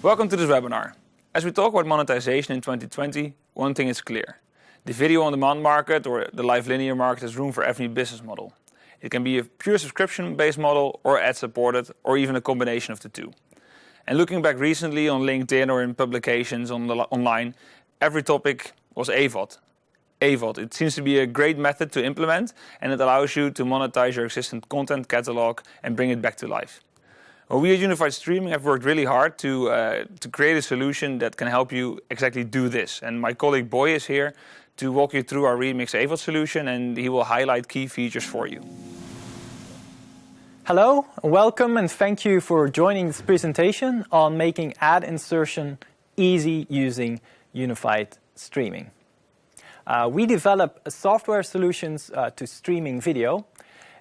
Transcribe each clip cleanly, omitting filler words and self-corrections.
Welcome to this webinar. As we talk about monetization in 2020, one thing is clear. The video on demand market or the live linear market has room for every business model. It can be a pure subscription-based model or ad-supported or even a combination of the two. And looking back recently on LinkedIn or in publications online, every topic was AVOD. AVOD, it seems to be a great method to implement, and it allows you to monetize your existing content catalog and bring it back to life. Well, we at Unified Streaming have worked really hard to create a solution that can help you exactly do this. And my colleague Boy is here to walk you through our Remix AVOD solution, and he will highlight key features for you. Hello, welcome, and thank you for joining this presentation on making ad insertion easy using Unified Streaming. We develop software solutions to streaming video,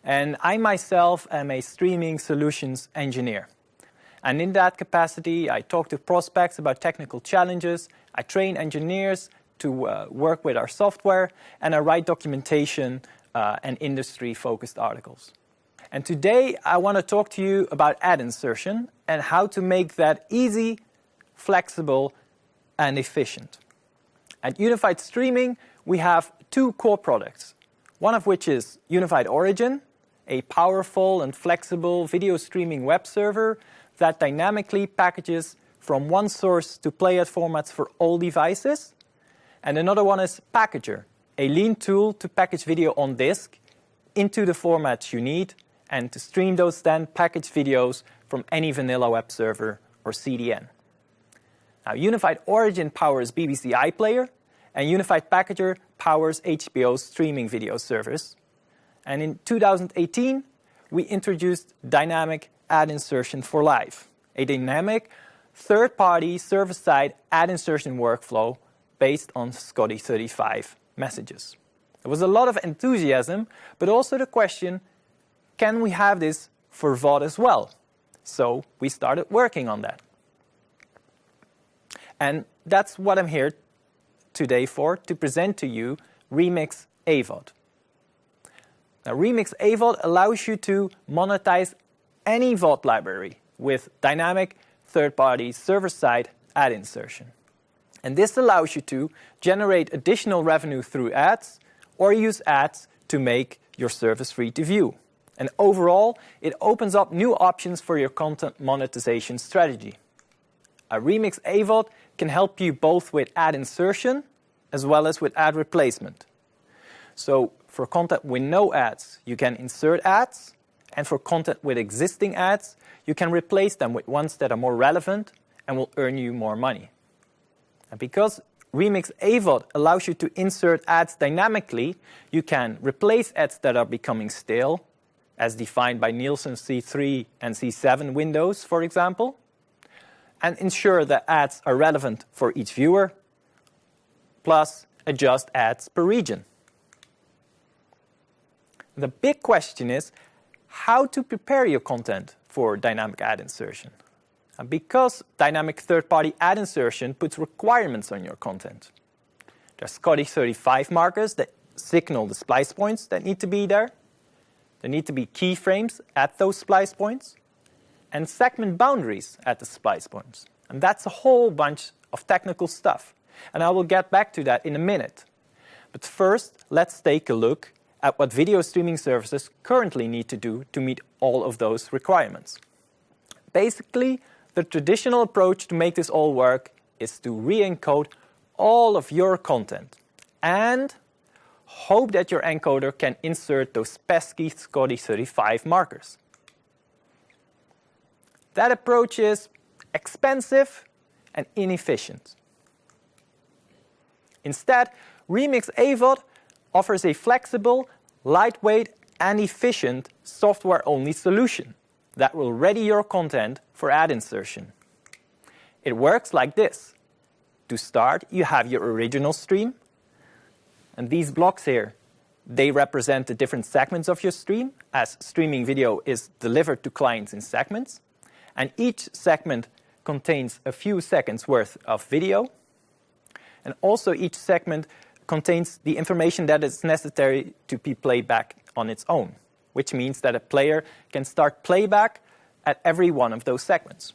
and I myself am a streaming solutions engineer. And in that capacity, I talk to prospects about technical challenges, I train engineers to work with our software, and I write documentation and industry-focused articles. And today, I want to talk to you about ad insertion and how to make that easy, flexible, and efficient. At Unified Streaming, we have two core products, one of which is Unified Origin, a powerful and flexible video streaming web server that dynamically packages from one source to playhead formats for all devices. And another one is Packager, a lean tool to package video on disk into the formats you need and to stream those then packaged videos from any vanilla web server or CDN. Now, Unified Origin powers BBC iPlayer, and Unified Packager powers HBO's streaming video service. And in 2018, we introduced dynamic ad insertion for live, a dynamic third-party server-side ad insertion workflow based on SCTE messages. There was a lot of enthusiasm, but also the question, can we have this for VOD as well? So we started working on that. And that's what I'm here today for, to present to you Remix AVOD. Now, Remix AVOD allows you to monetize any VOD library with dynamic third-party server-side ad insertion. And this allows you to generate additional revenue through ads or use ads to make your service free to view. And overall, it opens up new options for your content monetization strategy. A Remix AVOD can help you both with ad insertion as well as with ad replacement. So for content with no ads, you can insert ads, and for content with existing ads, you can replace them with ones that are more relevant and will earn you more money. And because Remix AVOD allows you to insert ads dynamically, you can replace ads that are becoming stale, as defined by Nielsen C3 and C7 windows, for example, and ensure that ads are relevant for each viewer, plus adjust ads per region. The big question is how to prepare your content for dynamic ad insertion. And because dynamic third-party ad insertion puts requirements on your content. There are SCTE 35 markers that signal the splice points that need to be there. There need to be keyframes at those splice points and segment boundaries at the splice points. And that's a whole bunch of technical stuff. And I will get back to that in a minute. But first, let's take a look at what video streaming services currently need to do to meet all of those requirements. Basically, the traditional approach to make this all work is to re-encode all of your content and hope that your encoder can insert those pesky SCTE 35 markers. That approach is expensive and inefficient. Instead, Remix AVOD offers a flexible, lightweight, and efficient software-only solution that will ready your content for ad insertion. It works like this. To start, you have your original stream, and these blocks here, they represent the different segments of your stream, as streaming video is delivered to clients in segments, and each segment contains a few seconds worth of video, and also each segment contains the information that is necessary to be played back on its own. which means that a player can start playback at every one of those segments.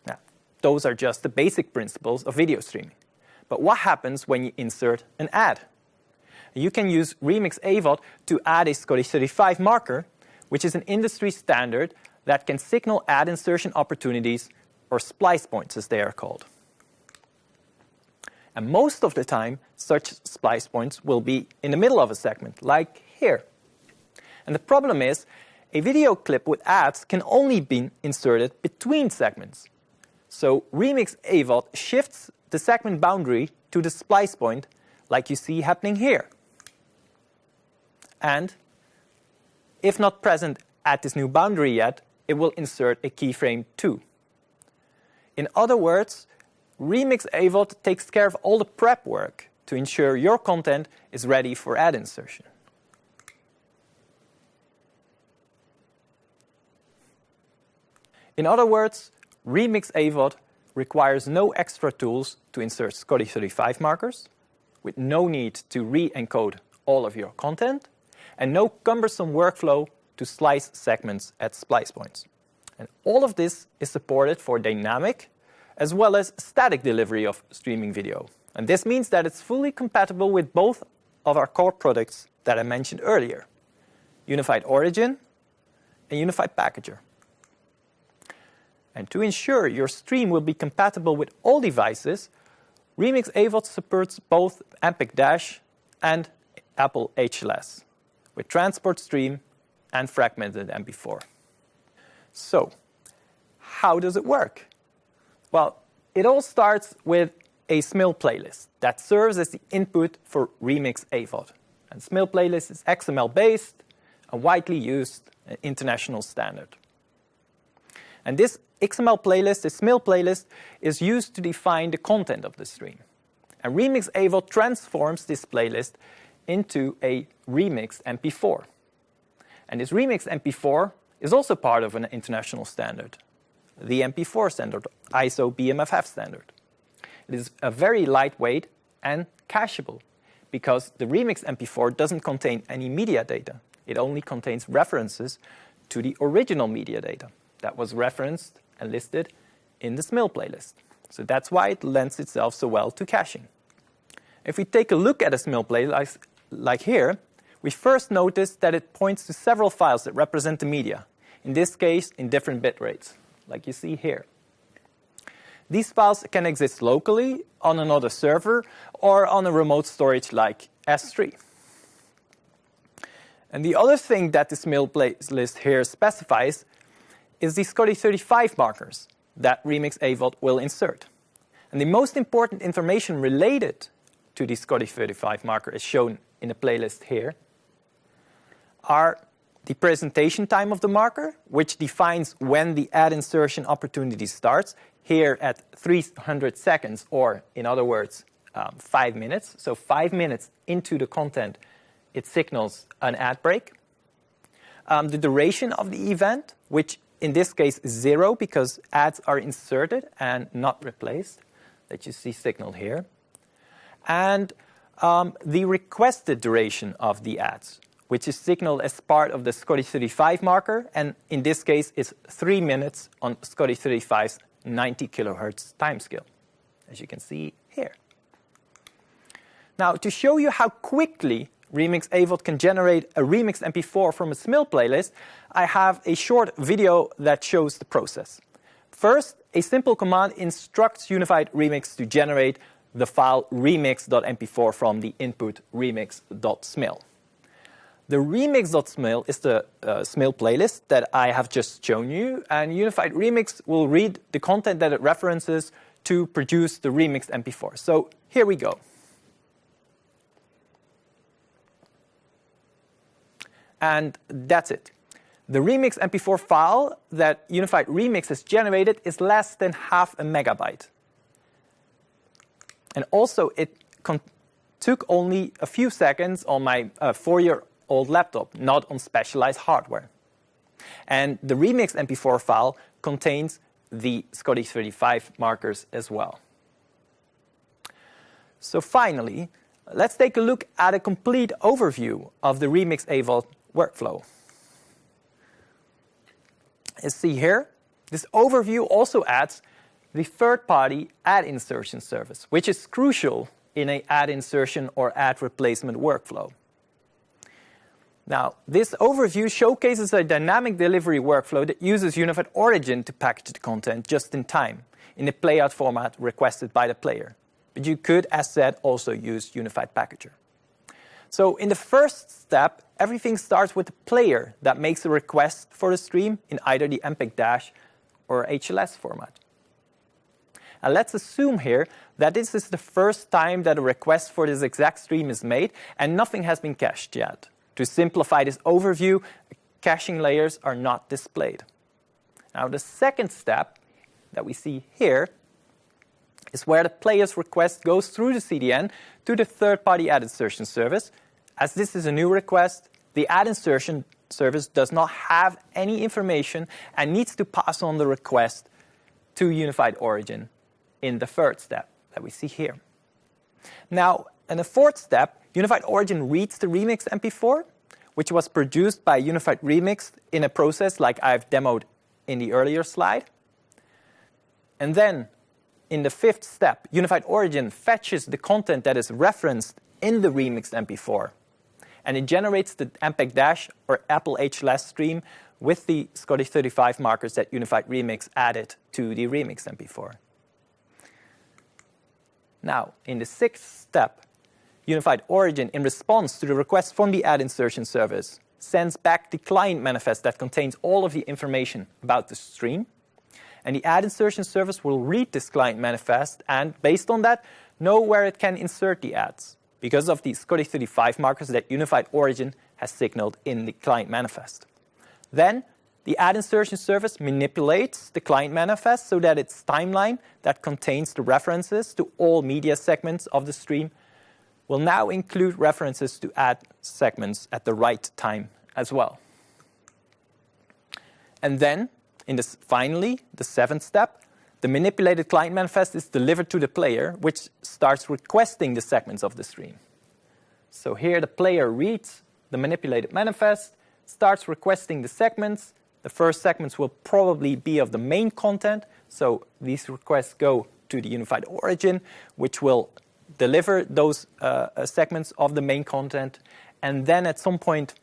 Now, those are just the basic principles of video streaming. But what happens when you insert an ad? You can use Remix AVOD to add a SCTE35 marker, which is an industry standard that can signal ad insertion opportunities, or splice points as they are called. And most of the time, such splice points will be in the middle of a segment, like here. And the problem is, a video clip with ads can only be inserted between segments. So Remix AVOD shifts the segment boundary to the splice point, like you see happening here. And if not present at this new boundary yet, it will insert a keyframe too. In other words, Remix AVOD takes care of all the prep work to ensure your content is ready for ad insertion. In other words, Remix AVOD requires no extra tools to insert SCTE35 markers, with no need to re-encode all of your content, and no cumbersome workflow to slice segments at splice points. And all of this is supported for dynamic as well as static delivery of streaming video. And this means that it's fully compatible with both of our core products that I mentioned earlier, Unified Origin and Unified Packager. And to ensure your stream will be compatible with all devices, Remix AVOD supports both MPEG Dash and Apple HLS, with transport stream and fragmented MP4. So, how does it work? Well, it all starts with a SMIL playlist that serves as the input for Remix AVOD. And SMIL playlist is XML-based, a widely used international standard. And this XML playlist, the SMIL playlist, is used to define the content of the stream. And Remix AVOD transforms this playlist into a remixed MP4. And this remixed MP4 is also part of an international standard, the MP4 standard, ISO BMFF standard. It is a very lightweight and cacheable because the remixed MP4 doesn't contain any media data. It only contains references to the original media data that was referenced and listed in the SMIL playlist. So that's why it lends itself so well to caching. If we take a look at a SMIL playlist like here, we first notice that it points to several files that represent the media, in this case in different bit rates, like you see here. These files can exist locally on another server or on a remote storage like S3. And the other thing that the SMIL playlist here specifies is the SCTE35 markers that Remix AVOD will insert. And the most important information related to the SCTE35 marker is shown in the playlist here are the presentation time of the marker, which defines when the ad insertion opportunity starts, here at 300 seconds, or in other words, 5 minutes. So 5 minutes into the content, it signals an ad break. The duration of the event, which in this case is 0 because ads are inserted and not replaced, that you see signaled here. And the requested duration of the ads, which is signaled as part of the SCTE35 marker, and in this case it's 3 minutes on SCTE35's 90 kilohertz timescale, as you can see here. Now, to show you how quickly Remix AVOD can generate a remixed MP4 from a SMIL playlist, I have a short video that shows the process. First, a simple command instructs Unified Remix to generate the file remix.mp4 from the input remix.smil. The remix.smil is the SMIL playlist that I have just shown you, and Unified Remix will read the content that it references to produce the remixed MP4. So here we go. And that's it. The remix MP4 file that Unified Remix has generated is less than half a megabyte. And also, it took only a few seconds on my 4-year-old laptop, not on specialized hardware. And the remixed MP4 file contains the SCTE35 markers as well. So finally, let's take a look at a complete overview of the Remix AVOD workflow. As see here, this overview also adds the third-party ad insertion service, which is crucial in an ad insertion or ad replacement workflow. Now, this overview showcases a dynamic delivery workflow that uses Unified Origin to package the content just in time in the playout format requested by the player. But you could, as said, also use Unified Packager. So in the first step, everything starts with the player that makes a request for the stream in either the MPEG- or HLS format. And let's assume here that this is the first time that a request for this exact stream is made and nothing has been cached yet. To simplify this overview, caching layers are not displayed. Now the second step that we see here is where the player's request goes through the CDN to the third-party ad insertion service. As this is a new request, the ad insertion service does not have any information and needs to pass on the request to Unified Origin in the third step that we see here. Now, in the fourth step, Unified Origin reads the remix MP4, which was produced by Unified Remix in a process like I've demoed in the earlier slide. And then, in the fifth step, Unified Origin fetches the content that is referenced in the remixed MP4. And it generates the MPEG- or Apple HLS stream with the SCTE35 markers that Unified Remix added to the remixed MP4. Now, in the sixth step, Unified Origin, in response to the request from the ad insertion service, sends back the client manifest that contains all of the information about the stream. And the ad insertion service will read this client manifest and, based on that, know where it can insert the ads because of the SCTE35 markers that Unified Origin has signaled in the client manifest. Then, the ad insertion service manipulates the client manifest so that its timeline that contains the references to all media segments of the stream will now include references to ad segments at the right time as well. And then, finally, the seventh step, the manipulated client manifest is delivered to the player, which starts requesting the segments of the stream. So here the player reads the manipulated manifest, starts requesting the segments. The first segments will probably be of the main content, so these requests go to the Unified Origin, which will deliver those segments of the main content, and then at some point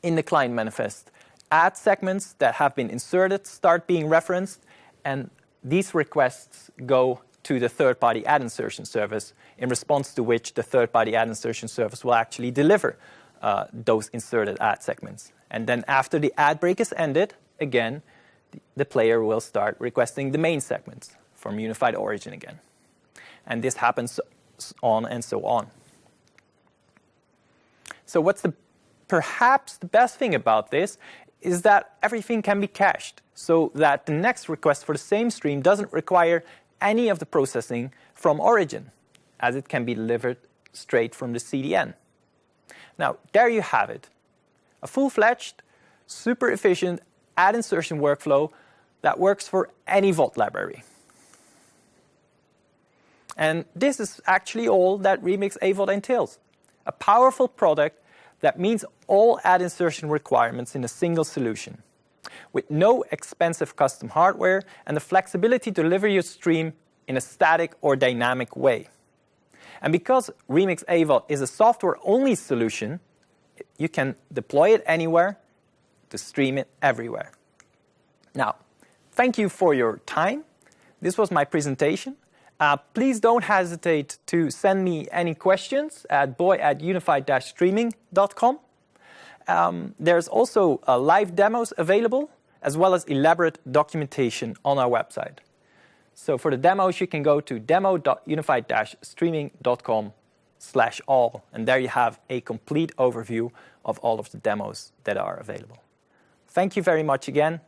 in the client manifest, ad segments that have been inserted start being referenced, and these requests go to the third-party ad insertion service, in response to which the third-party ad insertion service will actually deliver those inserted ad segments. And then after the ad break is ended, again, the player will start requesting the main segments from Unified Origin again. And this happens on and so on. So what's perhaps the best thing about this is that everything can be cached, so that the next request for the same stream doesn't require any of the processing from Origin, as it can be delivered straight from the CDN. Now, there you have it. A full-fledged, super efficient ad insertion workflow that works for any VOD library. And this is actually all that Remix AVOD entails. A powerful product that meets all ad insertion requirements in a single solution, with no expensive custom hardware and the flexibility to deliver your stream in a static or dynamic way. And because Remix AVOD is a software-only solution, you can deploy it anywhere to stream it everywhere. Now, thank you for your time. This was my presentation. Please don't hesitate to send me any questions at boy@unified-streaming.com. There's also live demos available, as well as elaborate documentation on our website. So for the demos, you can go to demo.unified-streaming.com/all, and there you have a complete overview of all of the demos that are available. Thank you very much again.